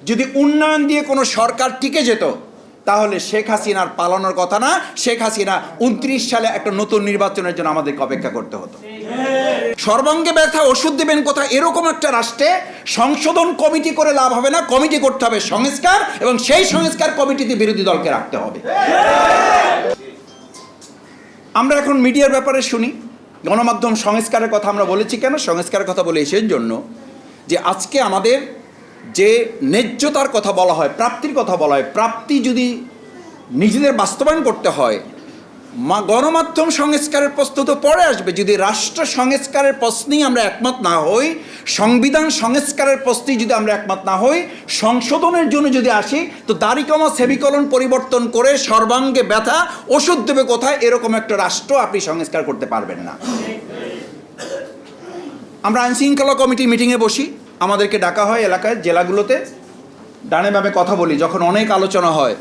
যদি উন্নয়ন দিয়ে কোনো সরকার টিকে যেত তাহলে শেখ হাসিনার পালানোর কথা না, শেখ হাসিনা 29 সালে একটা নতুন নির্বাচনের জন্য আমাদেরকে অপেক্ষা করতে হতো। সর্বাঙ্গে ব্যথা ওষুধ দেবেন কথা, এরকম একটা রাষ্ট্রে সংশোধন কমিটি করে লাভ হবে না, কমিটি করতে হবে সংস্কার, এবং সেই সংস্কার কমিটিতে বিরোধী দলকে রাখতে হবে। আমরা এখন মিডিয়ার ব্যাপারে শুনি, গণমাধ্যম সংস্কারের কথা আমরা বলেছি কেন? সংস্কারের কথা বলে সেই জন্য যে আজকে আমাদের যে ন্যায্যতার কথা বলা হয়, প্রাপ্তির কথা বলা হয়, প্রাপ্তি যদি নিজেদের বাস্তবায়ন করতে হয়, গণমাধ্যম সংস্কারের প্রশ্ন তো পরে আসবে। যদি রাষ্ট্র সংস্কারের প্রশ্নেই আমরা একমত না হই, সংবিধান সংস্কারের প্রশ্নেই যদি আমরা একমত না হই, সংশোধনের জন্য যদি আসি, তো দাড়িকমা সেমিকোলন পরিবর্তন করে সর্বাঙ্গে ব্যথা ওষুধ দেবে কোথায়, এরকম একটা রাষ্ট্র আপনি সংস্কার করতে পারবেন না। আমরা আইনশৃঙ্খলা কমিটি মিটিংয়ে বসি, আমাদেরকে ডাকা হয় এলাকায়, জেলাগুলোতে, ডানে বামে কথা বলি। যখন অনেক আলোচনা হয়,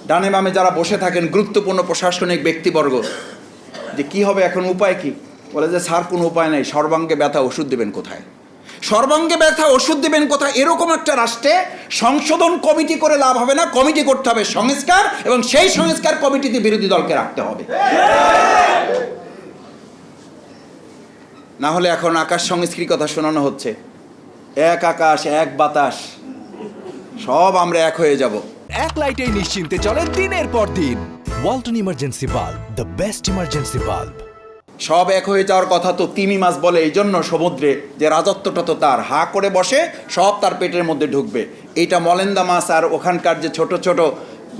ডানে বামে যারা বসে থাকেন গুরুত্বপূর্ণ প্রশাসনিক ব্যক্তিবর্গ, যে কি হবে এখন, উপায় কি? বলে যে স্যার কোনো উপায় নেই, সর্বাঙ্গে ব্যথা ওষুধ দেবেন কোথায়? সর্বাঙ্গে ব্যথা ওষুধ দেবেন কোথায়? এরকম একটা রাষ্ট্রে সংশোধন কমিটি করে লাভ হবে না, কমিটি করতে হবে সংস্কার, এবং সেই সংস্কার কমিটিতে বিরোধী দলকে রাখতে হবে। না হলে এখন আকাশ সংস্কৃতির কথা শোনানো হচ্ছে, এক আকাশ এক বাতাস, সব আমরা এক হয়ে যাব। এক লাইটেই নিশ্চিন্তে চলে দিনের পর দিন। Walton emergency bulb, the best emergency bulb. সব এক হয়ে যাওয়ার কথা তো তিমি মাছ বলে এই জন্য সমুদ্রে, যে রাজত্বটা তো তার, হা করে বসে সব তার পেটের মধ্যে ঢুকবে। এইটা মলেন্দা মাছ আর ওখানকার যে ছোট ছোট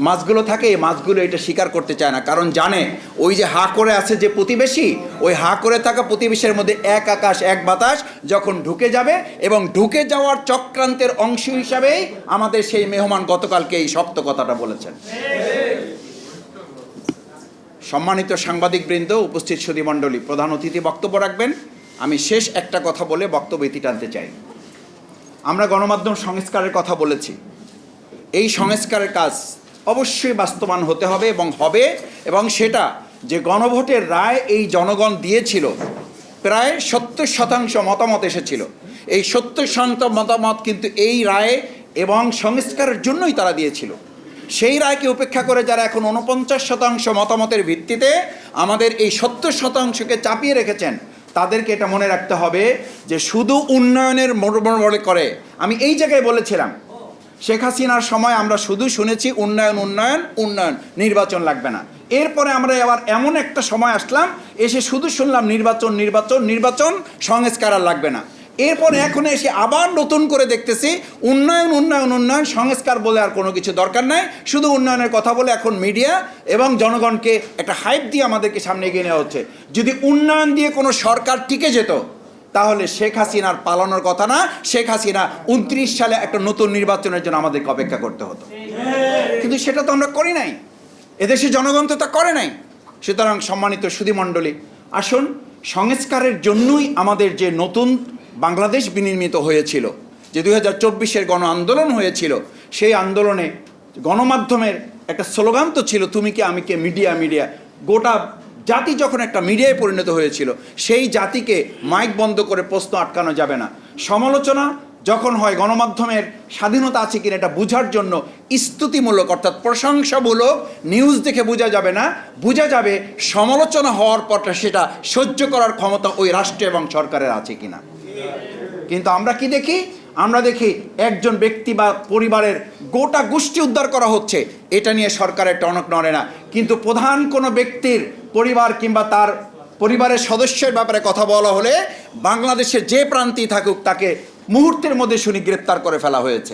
মাছগুলো থাকে, এই মাছগুলো এটা স্বীকার করতে চায় না, কারণ জানে ওই যে হা করে আছে যে প্রতিবেশী, ওই হা করে থাকা প্রতিবেশীর মধ্যে এক আকাশ এক বাতাস যখন ঢুকে যাবে, এবং ঢুকে যাওয়ার চক্রান্তের অংশ হিসাবেই আমাদের সেই মেহমান গতকালকে এই শক্ত কথাটা বলেছেন। সম্মানিত সাংবাদিকবৃন্দ, উপস্থিত সুধীমণ্ডলী, প্রধান অতিথি বক্তব্য রাখবেন। আমি শেষ একটা কথা বলে বক্তব্য ইতি টানতে চাই। আমরা গণমাধ্যম সংস্কারের কথা বলেছি, এই সংস্কারের কাজ অবশ্যই বাস্তবায়ন হতে হবে এবং হবে, এবং সেটা যে গণভোটের রায় এই জনগণ দিয়েছিল, প্রায় 70% মতামত এসেছিল। এই 70% মতামত কিন্তু এই রায় এবং সংস্কারের জন্যই তারা দিয়েছিল। সেই রায়কে উপেক্ষা করে যারা এখন 49% মতামতের ভিত্তিতে আমাদের এই 70%কে চাপিয়ে রেখেছেন, তাদেরকে এটা মনে রাখতে হবে যে শুধু উন্নয়নের মনে করে। আমি এই জায়গায় বলেছিলাম, শেখ হাসিনার সময় আমরা শুধু শুনেছি উন্নয়ন উন্নয়ন উন্নয়ন, নির্বাচন লাগবে না। এরপরে আমরা আবার এমন একটা সময় আসলাম, এসে শুধু শুনলাম নির্বাচন নির্বাচন নির্বাচন, সংস্কার আর লাগবে না। এরপরে এখন এসে আবার নতুন করে দেখতেছি উন্নয়ন উন্নয়ন উন্নয়ন, সংস্কার বলে আর কোনো কিছু দরকার নাই, শুধু উন্নয়নের কথা বলে এখন মিডিয়া এবং জনগণকে একটা হাইপ দিয়ে আমাদেরকে সামনে এগিয়ে নেওয়া হচ্ছে। যদি উন্নয়ন দিয়ে কোনো সরকার টিকে যেত তাহলে শেখ হাসিনার পালানোর কথা না, শেখ হাসিনা 29 সালে একটা নতুন নির্বাচনের জন্য আমাদেরকে অপেক্ষা করতে হতো। কিন্তু সেটা তো আমরা করি নাই, এদেশে জনগণ তো তা করে নাই। সুতরাং সম্মানিত সুধীমণ্ডলী, আসুন, সংস্কারের জন্যই আমাদের যে নতুন বাংলাদেশ বিনির্মিত হয়েছিল, যে 2024-এর গণ আন্দোলন হয়েছিল, সেই আন্দোলনে গণমাধ্যমের একটা স্লোগান তো ছিল, তুমি কে আমি কে, মিডিয়া মিডিয়া। গোটা জাতি যখন একটা মিডিয়ায় পরিণত হয়েছিল, সেই জাতিকে মাইক বন্ধ করে প্রশ্ন আটকানো যাবে না। সমালোচনা যখন হয়, গণমাধ্যমের স্বাধীনতা আছে কিনা এটা বোঝার জন্য স্তুতিমূলক অর্থাৎ প্রশংসামূলক নিউজ দেখে বোঝা যাবে না, বোঝা যাবে সমালোচনা হওয়ার পর সেটা সহ্য করার ক্ষমতা ওই রাষ্ট্র এবং সরকারের আছে কিনা। কিন্তু আমরা কি দেখি? আমরা দেখি একজন ব্যক্তি বা পরিবারের গোটা গোষ্ঠী উদ্ধার করা হচ্ছে, এটা নিয়ে সরকারের টনক নড়ে না। কিন্তু প্রধান কোনো ব্যক্তির পরিবার কিংবা তার পরিবারের সদস্যের ব্যাপারে কথা বলা হলে বাংলাদেশের যে প্রান্তেই থাকুক তাকে মুহূর্তের মধ্যে শুনি গ্রেপ্তার করে ফেলা হয়েছে।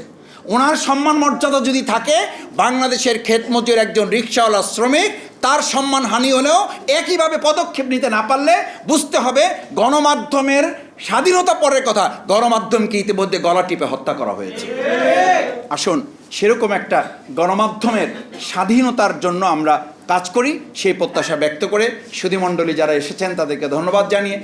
ওনার সম্মান মর্যাদা যদি থাকে, বাংলাদেশের ক্ষেতমজুর একজন রিক্সাওয়ালা শ্রমিক, তার সম্মান হানি হলেও একইভাবে পদক্ষেপ নিতে না পারলে বুঝতে হবে গণমাধ্যমের স্বাধীনতা পরের কথা, গণমাধ্যমকে ইতিমধ্যে গলা টিপে হত্যা করা হয়েছে। আসুন, সেরকম একটা গণমাধ্যমের স্বাধীনতার জন্য আমরা কাজ করি, সেই প্রত্যাশা ব্যক্ত করে সুধীমণ্ডলী যারা এসেছেন তাদেরকে ধন্যবাদ জানিয়ে